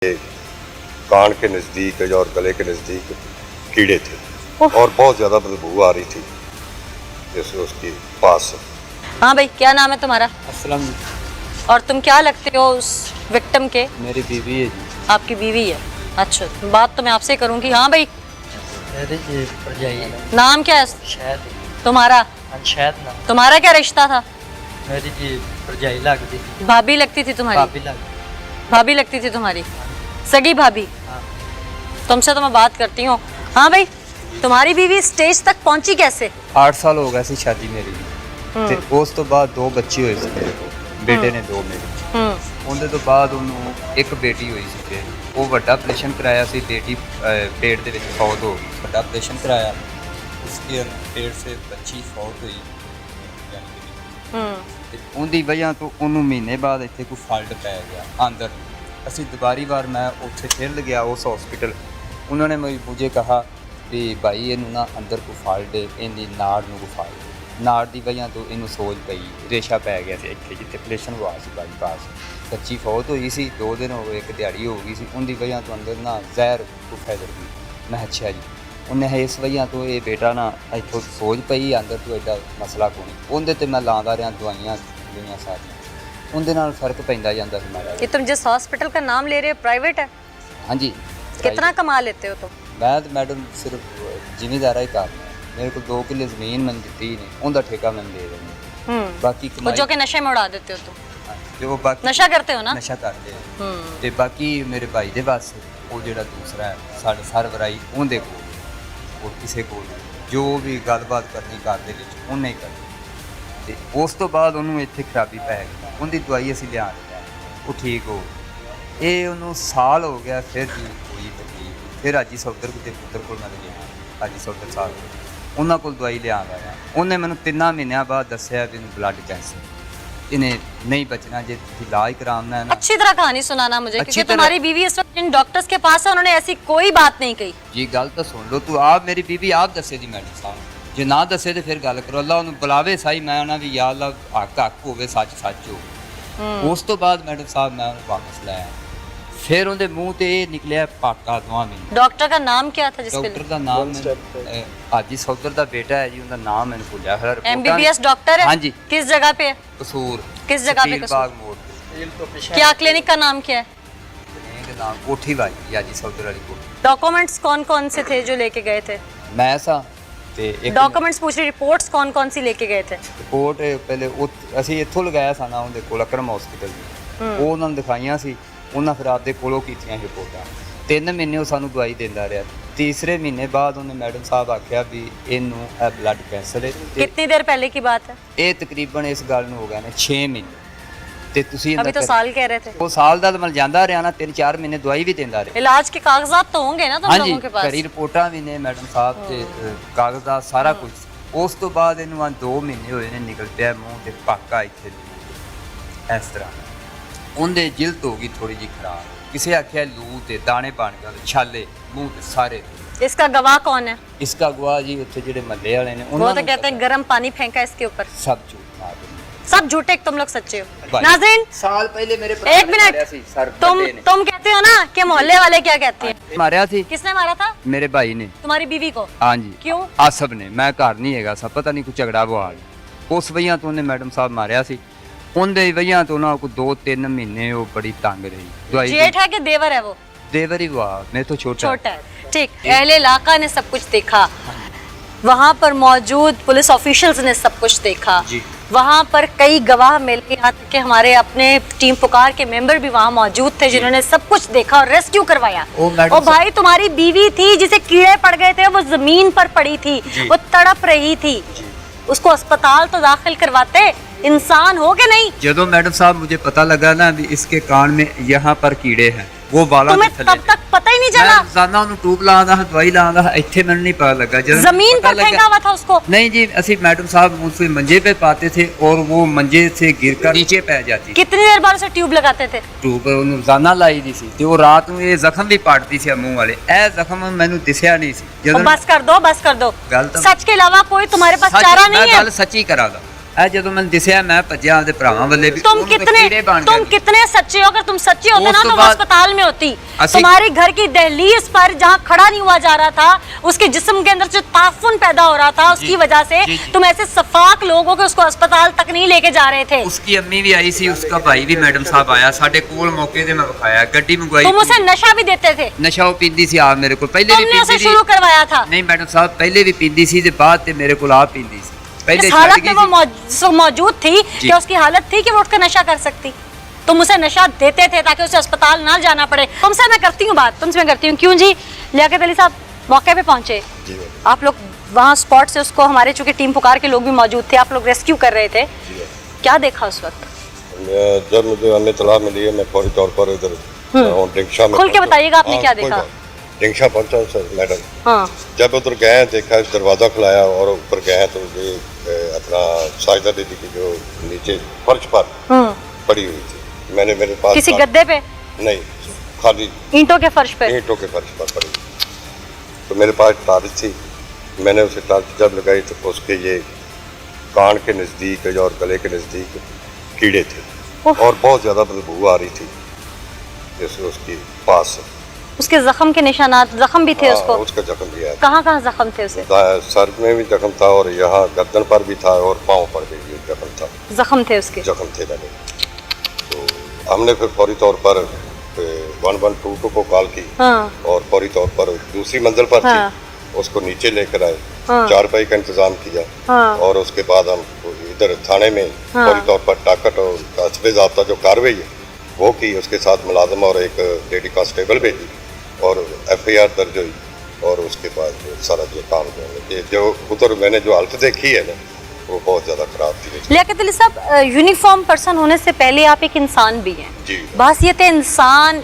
कान के नज़दीक और गले के नज़दीक कीड़े थे और बहुत ज़्यादा बदबू आ रही थी जैसे उसके पास से। हाँ भाई, क्या नाम है तुम्हारा? अस्सलाम। और तुम क्या लगते हो उस विक्टिम के? मेरी बीवी है जी। आपकी बीवी है? अच्छा, बात तो मैं आपसे करूँगी। हाँ भाई, मेरी जी भरजाई है। नाम क्या है शहद। तुम्हारा? शहद ना। तुम्हारा क्या रिश्ता था? मेरी जी भरजाई लगती थी। भाभी लगती थी तुम्हारी? भाभी लगती। भाभी लगती थी तुम्हारी, सगी भाभी? हाँ। तुमसे तो मैं बात करती हूँ। हाँ भाई, तुम्हारी बीवी स्टेज तक पहुंची कैसे? 8 साल हो गए सी शादी मेरी ਤੇ ਉਸ ਤੋਂ ਬਾਅਦ 2 ਬੱਚੇ ਹੋਏ ਸੀ ਮੇਰੇ ਕੋਲ, ਬੇਟੇ ਨੇ 2 ਮੇਰੇ। ਉਹਦੇ ਤੋਂ ਬਾਅਦ ਉਹਨੂੰ ਇੱਕ ਬੇਟੀ ਹੋਈ ਸੀ ਫਿਰ ਉਹ ਵੱਡਾ ਆਪਰੇਸ਼ਨ ਕਰਾਇਆ ਸੀ, ਬੇਟੀ पेट ਦੇ ਵਿੱਚ ਫੌਤ ਹੋ ਗਈ। ਵੱਡਾ ਆਪਰੇਸ਼ਨ ਕਰਾਇਆ, ਉਸਕੇ पेट से बच्ची फौत हुई। ਤੇ ਉਹਦੀ ਵਜ੍ਹਾ ਤੋਂ ਉਹਨੂੰ ਮਹੀਨੇ ਬਾਅਦ ਇੱਥੇ ਕੋਈ ਫਾਲਟ ਪੈ ਗਿਆ ਅੰਦਰ। ਅਸੀਂ ਦੁਬਾਰੀ ਵਾਰ ਮੈਂ ਉੱਥੇ ਫਿਰ ਗਿਆ ਉਸ ਹਸਪੀਟਲ। ਉਹਨਾਂ ਨੇ ਮੁਝੇ ਕਹਾ ਵੀ ਭਾਈ ਇਹਨੂੰ ਨਾ ਅੰਦਰ ਕੋਈ ਫਾਲਟ ਹੈ, ਇਹਦੀ ਨਾੜ ਨੂੰ ਕੋਈ ਫਾਲਟ ਹੈ। ਨਾੜ ਦੀ ਵਜ੍ਹਾ ਤੋਂ ਇਹਨੂੰ ਸੋਜ ਪਈ, ਰੇਸ਼ਾ ਪੈ ਗਿਆ ਸੀ ਇੱਥੇ ਜਿੱਥੇ ਆਪਰੇਸ਼ਨ ਹੋਇਆ ਸੀ ਬਾਈਪਾਸ। ਬੱਚੀ ਫੌਤ ਹੋਈ ਸੀ, 2 ਦਿਨ ਹੋ ਗਏ, ਇੱਕ ਦਿਹਾੜੀ ਹੋ ਗਈ ਸੀ। ਉਹਦੀ ਵਜ੍ਹਾ ਤੋਂ ਅੰਦਰ ਨਾ ਜ਼ਹਿਰ ਕੋਈ ਫੈਲ ਗਈ। ਮੈਂ ਅੱਛਾ ਜੀ, ਉਹਨੇ ਇਸ ਵਜ੍ਹਾ ਤੋਂ ਇਹ ਬੇਟਾ ਨਾ ਇੱਥੋਂ ਸੋਜ ਪਈ ਅੰਦਰ ਤੋਂ ਐਡਾ ਮਸਲਾ ਕੋਈ ਨਹੀਂ। ਉਹਦੇ ਤੇ ਮੈਂ ਲਾਉਂਦਾ ਰਿਹਾ ਦਵਾਈਆਂ ਦੁਨੀਆਂ ਸਾਰੀਆਂ, ਉਹਦੇ ਨਾਲ ਫਰਕ ਪੈਂਦਾ ਜਾਂਦਾ ਸੀ ਮੇਰਾ। ये तुम जिस हॉस्पिटल का नाम ले रहे हो प्राइवेट है? ਹਾਂਜੀ। कितना कमा लेते हो तुम? ਮੈਂ ਤਾਂ ਮੈਡਮ ਸਿਰਫ ਜ਼ਿਮੀਂਦਾਰਾ ਹੀ ਕਰਦਾ। ਮੇਰੇ ਕੋਲ 2 ਕਿੱਲੇ ਜ਼ਮੀਨ ਮੈਨੂੰ ਦਿੱਤੀ ਨੇ, ਉਹਦਾ ਠੇਕਾ ਮੈਨੂੰ ਦੇ ਦਿੰਦੇ। ਬਾਕੀ वो ਕਮਾਈ जो के नशे में उड़ा देते हो तुम? ਜੋ ਬਾਕੀ नशा करते हो ना? ਨਸ਼ਾ ਕਰਦੇ ਆ। ਤੇ ਬਾਕੀ ਮੇਰੇ ਭਾਈ ਦੇ ਬਸ ਉਹ ਜਿਹੜਾ ਦੂਸਰਾ ਹੈ ਸਾਡਾ ਸਰਵਰਾਈ ਉਹਦੇ ਕੋਲ, ਹੋਰ ਕਿਸੇ ਕੋਲ ਜੋ ਵੀ ਗੱਲਬਾਤ ਕਰਨੀ ਘਰ ਦੇ ਵਿੱਚ ਉਹਨੇ ਹੀ ਕਰਨੀ। ਤੇ ਉਸ ਤੋਂ ਬਾਅਦ ਉਹਨੂੰ ਇੱਥੇ ਖਰਾਬੀ ਪੈ ਗਈ, ਉਹਦੀ ਦਵਾਈ ਅਸੀਂ ਲਿਆ ਦਿੱਤੀ, ਉਹ ਠੀਕ ਹੋ ਗਈ। ਇਹ ਉਹਨੂੰ ਸਾਲ ਹੋ ਗਿਆ ਫਿਰ ਜੀ ਹੋਈ ਠੀਕ। ਫਿਰ ਹਾਜੀ ਸੌਦਰ ਦੇ ਪੁੱਤਰ ਕੋਲ ਮੈਂ ਗਿਆ, ਹਾਜੀ ਸੌਦਰ ਸਾਹਿਬ ਉਹਨਾਂ ਕੋਲ ਦਵਾਈ ਲਿਆ ਗਿਆ। ਉਹਨੇ ਮੈਨੂੰ 3 ਮਹੀਨਿਆਂ ਬਾਅਦ ਦੱਸਿਆ ਵੀ ਇਹਨੂੰ ਬਲੱਡ ਕੈਂਸਰ, इन्हें नहीं बचना, जो इलाज कराना है ना। अच्छी तरह कहानी सुनाना मुझे, अच्छी क्योंकि तरह। तुम्हारी बीवी इस वक्त इन डॉक्टर्स के पास है, उन्होंने ऐसी कोई बात नहीं कही। जी गल तो सुन लो, तू आप मेरी बीवी आप दसे जी मैडम साहब, जो ना दसे तो फिर गल करो। अल्लाह उन्हें बुलावे सही, मैं उन्हें भी या अल्लाह हक हक होवे, सच सच हो। उस तो बाद मैडम साहब मैं उन्हें वापस लाया, फिर उनके मुँह से ये निकलिया पाका दुआ में। डॉक्टर का नाम क्या था जिसके? डॉक्टर का नाम हाजी सौदर का बेटा है जी, उनका नाम मैंने भूलिया। MBBS डॉक्टर है? हाँ जी। किस जगह पे है? कसूर। किस जगह पे? बाग मोड़ पे। क्या क्लिनिक का नाम क्या है? नाम कोठी वाली हाजी सौदर वाली कोठी। डॉक्यूमेंट्स कौन कौन से थे जो लेके गए थे? मैं सा ਤੇ ਇੱਕ डॉक्यूमेंट्स पूछ रही, रिपोर्ट्स कौन कौन सी लेके गए थे? ਰਿਪੋਰਟ ਪਹਿਲੇ ਅਸੀਂ ਇੱਥੋਂ ਲਗਾਇਆ ਸਾਨਾ ਉਹਦੇ ਕੋਲ ਅਕਰਮ ਹਸਪੀਟਲ ਉਹ ਉਹਨਾਂ ਨੂੰ ਦਿਖਾਈਆਂ ਸੀ। ਉਹਨਾਂ ਫਿਰ ਆਪਦੇ ਕੋਲੋਂ ਕੀਤੀਆਂ ਰਿਪੋਰਟਾਂ। 3 ਮਹੀਨੇ ਉਹ ਸਾਨੂੰ ਦਵਾਈ ਦਿੰਦਾ ਰਿਹਾ। ਤੀਸਰੇ ਮਹੀਨੇ ਬਾਅਦ ਉਹਨੇ ਮੈਡਮ ਸਾਹਿਬ ਆਖਿਆ ਵੀ ਇਹਨੂੰ ਇਹ ਬਲੱਡ ਕੈਂਸਰ ਹੈ। कितनी देर पहले की बात है? ਇਹ ਤਕਰੀਬਨ ਇਸ ਗੱਲ ਨੂੰ ਹੋ ਗਿਆ ਨੇ 6 ਮਹੀਨੇ। ਤੇ ਤੁਸੀਂ अभी तो साल कह रहे थे। ਉਹ ਸਾਲ ਦਾ ਤਾਂ ਮੈਂ ਜਾਂਦਾ ਰਿਹਾ ਨਾ, 3-4 ਮਹੀਨੇ ਦਵਾਈ ਵੀ ਦਿੰਦਾ ਰਿਹਾ। इलाज के कागजात तो होंगे ना तुम लोगों के पास? ਘਰੀ ਰਿਪੋਰਟਾਂ ਵੀ ਨੇ ਮੈਡਮ ਸਾਹਿਬ ਤੇ ਕਾਗਜ਼ਾਤ ਸਾਰਾ ਕੁਝ। ਉਸ ਤੋਂ ਬਾਅਦ ਇਹਨੂੰ 2 ਮਹੀਨੇ ਹੋਏ ਨੇ ਨਿਕਲ ਪਿਆ ਮੂੰਹ ਤੇ ਪਾਕਾ ਇੱਥੇ ਇਸ ਤਰ੍ਹਾਂ। ਉਹਦੇ ਜਿਲਦ ਹੋ ਗਈ ਥੋੜੀ ਜਿਹੀ ਖਰਾਬ, ਕਿਸੇ ਆਖਿਆ ਲੂ ਤੇ ਦਾਣੇ ਬਣ ਗਏ, ਛਾਲੇ ਮੂੰਹ ਤੇ ਸਾਰੇ। इसका गवाह कौन है? ਇਸਕਾ ਗਵਾਹ ਜੀ ਉੱਥੇ ਜਿਹੜੇ ਮੱਲੇ ਵਾਲੇ ਨੇ वो तो कहते हैं गर्म पानी फेंका इसके ऊपर। ਸਭ ਝੂਠ ਮਾਰ ਦਿੰਦੇ। सब झूठे, तुम लोग सच्चे हो। भाई। नाज़रीन, ਸਾਲ ਪਹਿਲੇ ਮੇਰੇ एक मिनट, तुम कहते हो ना कि मोहल्ले वाले क्या कहते हैं? ਮਾਰਿਆ ਸੀ किसने मारा था? ਮੇਰੇ ਭਾਈ ਨੇ। तुम्हारी बीवी को? ਹਾਂਜੀ। क्यों? ਆਸਬ ਨੇ। ਮੈਂ ਘਰ ਨਹੀਂ ਹੈਗਾ ਸਾ, ਪਤਾ ਨਹੀਂ ਕੋਈ ਝਗੜਾ ਬਵਾਲ ਉਸ ਵਜ੍ਹਾ ਤੋਂ ਉਹਨੇ ਮੈਡਮ ਸਾਹਿਬ ਮਾਰਿਆ ਸੀ। ਉਹਦੇ ਵਜ੍ਹਾ ਤੋਂ ਨਾ ਕੋਈ 2-3 ਮਹੀਨੇ ਉਹ ਬੜੀ ਤੰਗ ਰਹੀ। ਦਵਾਈ जेठ है कि देवर है वो? देवर ही हुआ, मैं तो छोटा छोटा है। ठीक, अहले इलाका ने सब कुछ देखा, वहाँ पर मौजूद पुलिस ऑफिशियल्स ने सब कुछ देखा, जी। वहाँ पर कई गवाह मिले, यहाँ तक कि हमारे अपने टीम पुकार के मेंबर भी वहाँ मौजूद थे जिन्होंने सब कुछ देखा और रेस्क्यू करवाया। ओ भाई, तुम्हारी बीवी थी जिसे कीड़े पड़ गए थे, वो जमीन पर पड़ी थी, वो तड़प रही थी, उसको अस्पताल तो दाखिल करवाते। इंसान हो के नहीं? जब मैडम साहब मुझे पता लगा ना भी इसके कान में यहाँ पर कीड़े हैं, वो बाला तुम्हें तब तक पता ही नहीं चला? मैं रोजाना ਉਹਨੂੰ ਟੂਬ ਲਾਉਂਦਾ ਹਾਂ, ਦਵਾਈ ਲਾਉਂਦਾ ਹਾਂ, ਇੱਥੇ ਮੈਨੂੰ नहीं पता लगा। जब जमीन पर फेंका हुआ था उसको? नहीं जी, ਅਸੀਂ मैडम साहब उसे मंजे पे पाते थे और वो मंजे से गिरकर नीचे पै जाती। कितनी देर बाद उसे ट्यूब लगाते थे? ਟੂਬ ਉਹਨੂੰ ਰੋਜ਼ਾਨਾ ਲਾਈ ਦੀ ਸੀ ਤੇ ਉਹ ਰਾਤ ਨੂੰ ਇਹ ਜ਼ਖਮ ਵੀ ਪਾੜਦੀ ਸੀ ਮੂੰਹ ਵਾਲੇ। ਇਹ ਜ਼ਖਮ ਮੈਨੂੰ ਦਿਸਿਆ ਨਹੀਂ ਸੀ बस कर दो, बस कर दो। गल तो- सच के अलावा कोई तुम्हारे पास चारा नहीं है? ਗੱਲ ਸੱਚੀ ਕਰਾਂਗਾ। ਇਹ ਜਦੋਂ ਮੈਨੂੰ ਦਿਸਿਆ ਮੈਂ ਭੱਜਿਆ ਆਪਦੇ ਭਰਾਵਾਂ ਵੱਲੇ ਵੀ तुम कितने सच्चे हो? अगर तुम सच्चे होते ना तो वो अस्पताल में होती। असी- तुम्हारे घर की दहलीज पर जहाँ खड़ा नहीं हुआ जा रहा था, उसके जिस्म के अंदर जो ताफुन पैदा हो रहा था, उसकी वजह से तुम ऐसे सफाक लोग हो कि उसको अस्पताल तक नहीं लेके जा रहे थे। उसकी अम्मी भी आई सी, उसका भाई भी मैडम साहब आया साडे कोल मौके ते मैं विखाया गड्डी मंगवाई। तुम उसे नशा भी देते थे? नशा वो पींदी सी आप मेरे को पहले भी तुमने उसे पींदी शुरू सी। करवाया था? नहीं मैडम साहब पहले भी पींदी सी ते बाद ते मेरे को आप पींदी सी। पहले इस हालत छड्ड में गई वो सी। मौजूद थी कि उसकी हालत थी कि वो उठकर नशा कर सकती। तुम उसे नशा देते थे ताकि उसे अस्पताल ना जाना पड़े। तुमसे मैं करती हूँ बात, तुमसे मैं करती हूँ। क्यों जी? लियाकत अली साहब मौके पे पहुंचे, आप लोग वहाँ स्पॉट से उसको, हमारे चूंकि टीम पुकार के लोग भी मौजूद थे, आप लोग रेस्क्यू कर रहे थे, क्या देखा उस वक्त? जब मुझे हमें तलाह मिली है मैं फौरी तौर पर इधर डिंगशा में खुल के पहुंचा। बताइएगा आपने हाँ, क्या कोई देखा? बात। डिंगशा पहुंचा सर मैडम। हाँ, जब उधर गए देखा दरवाज़ा खुलाया और ऊपर गए तो ये अपना साजिदा दीदी की जो नीचे फर्श पर पड़ी हुई थी, मैंने मेरे पास किसी गद्दे पे? नहीं, खाली ईंटों के फर्श पे? ईंटों के फर्श पर पड़ी हुई। तो मेरे पास टार्च थी, मैंने उसे टार्च जब लगाई तो उसके ये कान के नज़दीक और गले के नज़दीक कीड़े थे और बहुत ज़्यादा बदबू आ रही थी जैसे उसकी पास से। उसके जख्म के निशानात, जख्म भी थे हाँ, उसको? उसका जख्म भी आया। कहाँ कहाँ जख्म थे उसे? सर में भी जख्म था और यहाँ गर्दन पर भी था और पाँव पर भी जख्म था। जख्म थे उसके? जख्म थे मैंने। तो हमने फिर फौरी तौर पर 112 को कॉल की। हाँ, और फौरी तौर पर दूसरी मंजिल पर हाँ, थी, उसको नीचे लेकर आए। हाँ, चारपाई का इंतजाम किया। हाँ, और उसके बाद हम इधर थाने में हाँ, फौरी तौर पर टाकट और हस्बे ज़ाब्ता जो कार्रवाई है वो की, उसके साथ मुलाजम और एक लेडी कांस्टेबल भेजी और FIR दर्ज हुई। और उसके बाद सारा जो काम जो उधर मैंने जो हालत देखी है ना वो बहुत ज़्यादा ख़राब थी। लियाकत अली साहब, यूनिफॉर्म पर्सन होने से पहले आप एक इंसान भी हैं। जी, बासियत इंसान,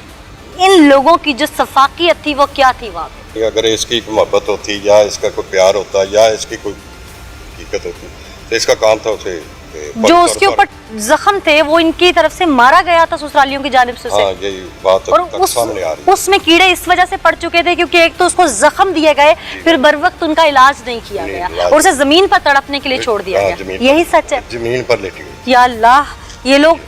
इन लोगों की जो सफाकियत थी वो क्या थी वहाँ पे? अगर इसकी मोहब्बत होती या इसका कोई प्यार होता या इसकी कोई हकीकत होती तो इसका काम था उसे जो उसके ऊपर जख्म थे वो इनकी तरफ से मारा गया था ससुरालियों की जानिब से उसे। हाँ, यही बात और तक सामने आ रही उसमें कीड़े इस वजह से पड़ चुके थे क्योंकि एक तो उसको जख्म दिए गए, फिर बर वक्त उनका इलाज नहीं किया गया और उसे जमीन पर तड़पने के लिए छोड़ दिया गया। यही सच है? जमीन पर लेटी हुई। या अल्लाह, ये लोग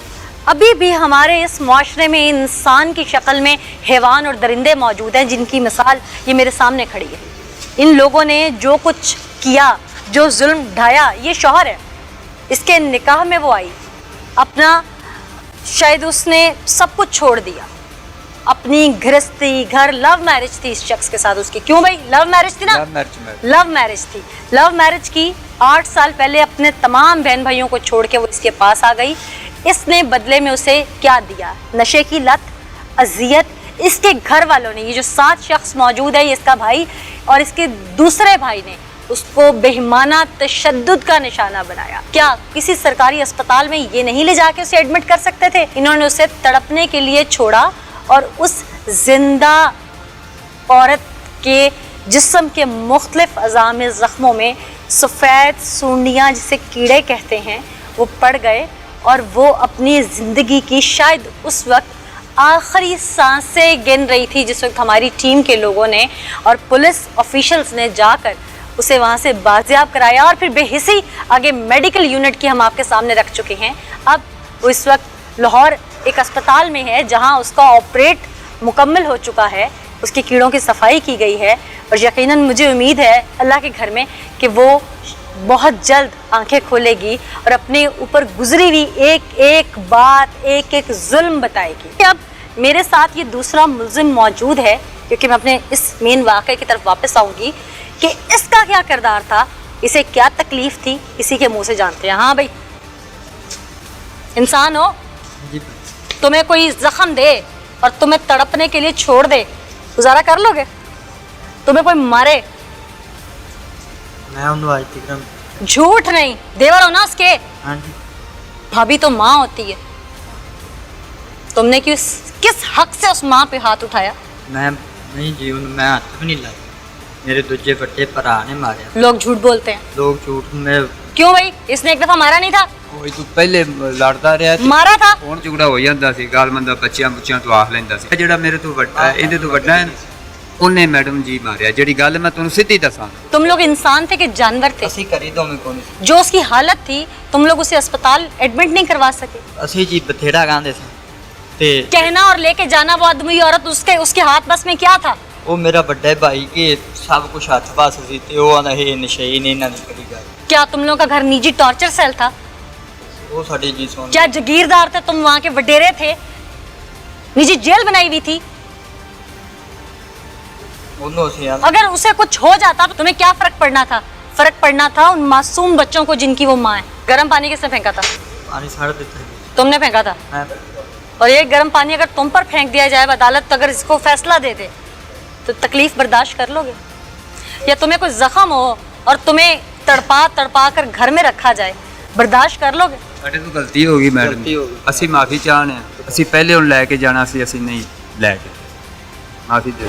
अभी भी हमारे इस मुआशरे में इंसान की शक्ल में हैवान और दरिंदे मौजूद हैं जिनकी मिसाल ये मेरे सामने खड़ी है। इन लोगों ने जो कुछ किया, जो जुल्म ढाया, ये शौहर है, इसके निकाह में वो आई, अपना शायद उसने सब कुछ छोड़ दिया, अपनी गृहस्थी, घर, लव मैरिज थी इस शख्स के साथ उसकी। क्यों भाई? लव मैरिज थी ना? लव मैरिज थी। लव मैरिज की 8 साल पहले अपने तमाम बहन भाइयों को छोड़ के वो इसके पास आ गई। इसने बदले में उसे क्या दिया? नशे की लत, अजियत। इसके घर वालों ने, ये जो 7 शख्स मौजूद है, ये इसका भाई और इसके दूसरे भाई ने उसको बेईमाना तशद्दुद का निशाना बनाया। क्या किसी सरकारी अस्पताल में ये नहीं ले जाके उसे एडमिट कर सकते थे? इन्होंने उसे तड़पने के लिए छोड़ा और उस जिंदा औरत के जिस्म के मुख्तलिफ अज़ा में ज़ख्मों में सफ़ेद सूंडियाँ जिसे कीड़े कहते हैं वो पड़ गए और वो अपनी ज़िंदगी की शायद उस वक्त आखिरी सांसें गिन रही थी जिस वक्त हमारी टीम के लोगों ने और पुलिस ऑफिशियल्स ने जाकर उसे वहाँ से बाजियाब कराया और फिर बेहिसी आगे मेडिकल यूनिट की हम आपके सामने रख चुके हैं। अब वो इस वक्त लाहौर एक अस्पताल में है जहाँ उसका ऑपरेट मुकम्मल हो चुका है, उसकी कीड़ों की सफाई की गई है और यकीनन मुझे उम्मीद है अल्लाह के घर में कि वो बहुत जल्द आंखें खोलेगी और अपने ऊपर गुजरी हुई एक एक बात, एक एक जुल्म बताएगी। अब मेरे साथ ये दूसरा मुल्जिम मौजूद है क्योंकि मैं अपने इस मेन वाक़े की तरफ वापस आऊँगी कि इसका क्या किरदार था, इसे क्या तकलीफ थी, इसी के मुंह से जानते हैं। हाँ भाई, इंसान हो, तुम्हें कोई जख्म दे और तुम्हें तड़पने के लिए छोड़ दे, गुजारा कर लोगे? तुम्हें कोई मारे, झूठ नहीं, देवर हो ना उसके? भाभी तो माँ होती है। तुमने किस हक से उस माँ पे हाथ उठाया? मैं नहीं जी, मैं हाथ भी नहीं लाया, मेरे दूजे बड़े भरा ने मारे। लोग झूठ बोलते हैं। लोग झूठ में क्यों भाई? इसने एक दफा मारा नहीं था? कोई तो पहले लड़दा रहा थे, मारा था, ਹੁਣ ਝਗੜਾ ਹੋ ਜਾਂਦਾ ਸੀ, ਗੱਲ ਮੰਦਾ ਬੱਚਿਆਂ ਤੋਂ ਆਖ ਲੈਂਦਾ ਸੀ। ਜਿਹੜਾ ਮੇਰੇ ਤੋਂ ਵੱਡਾ ਹੈ, ਇਹਦੇ ਤੋਂ ਵੱਡਾ ਹੈ, ਉਹਨੇ ਮੈਡਮ ਜੀ ਮਾਰਿਆ। ਜਿਹੜੀ ਗੱਲ ਮੈਂ ਤੁਹਾਨੂੰ ਸਿੱਧੀ ਦੱਸਾਂ, तुम लोग इंसान थे कि जानवर थे? ਅਸੀਂ ਕਰੀ ਦੋਵੇਂ ਕੋਲ जो उसकी हालत थी तुम लोग उसे अस्पताल एडमिट नहीं करवा सके? ਅਸੀਂ ਜੀ ਬਥੇਰਾ ਗਾਉਂਦੇ ਸੀ ਤੇ कहना और लेके जाना वो आदमी औरत उसके हाथ बस में क्या था? ਉਹ ਮੇਰਾ ਵੱਡਾ ਭਾਈ ਕਿ ਸਭ ਕੁਝ ਹੱਥ ਪਾਸ ਸੀ ਤੇ ਉਹ ਆਂਦਾ ਇਹ ਨਸ਼ਈ ਨਹੀਂ ਇਹਨਾਂ ਦੀ ਕਰੀ ਗੱਲ। क्या तुम लोगों का घर निजी टॉर्चर सेल था? ਉਹ ਸਾਡੀ ਜੀ ਸੁਣ क्या जागीरदार थे तुम, वहां के वडेरे थे? निजी जेल बनाई हुई थी? ਉਹਨੂੰ ਅਸੀਂ ਆਂਦੇ अगर उसे कुछ हो जाता तो तुम्हें क्या फर्क पड़ना था? फर्क पड़ना था उन मासूम बच्चों को जिनकी वो माँ है। गर्म पानी किसने फेंका था? ਪਾਣੀ ਛੱਡ ਦਿੱਤਾ तुमने फेंका था। ਮੈਂ और ये गर्म पानी अगर तुम पर फेंक दिया जाए, अदालत अगर इसको फैसला दे दे तो तकलीफ बर्दाश्त कर लोगे? या तुम्हें कोई जख्म हो और तुम्हें तड़पा तड़पा कर घर में रखा जाए, बर्दाश्त कर लोगे? ਸਾਡੇ ਤੋਂ ਗਲਤੀ ਹੋ ਗਈ ਮੈਡਮ, ਗਲਤੀ ਹੋ ਗਈ। ਅਸੀਂ ਮਾਫੀ ਚਾਹੁੰਦੇ ਹਾਂ। ਅਸੀਂ ਪਹਿਲੇ ਉਹਨੂੰ ਲੈ ਕੇ ਜਾਣਾ ਸੀ, ਅਸੀਂ ਨਹੀਂ ਲੈ ਕੇ। ਮਾਫੀ ਦਿਓ।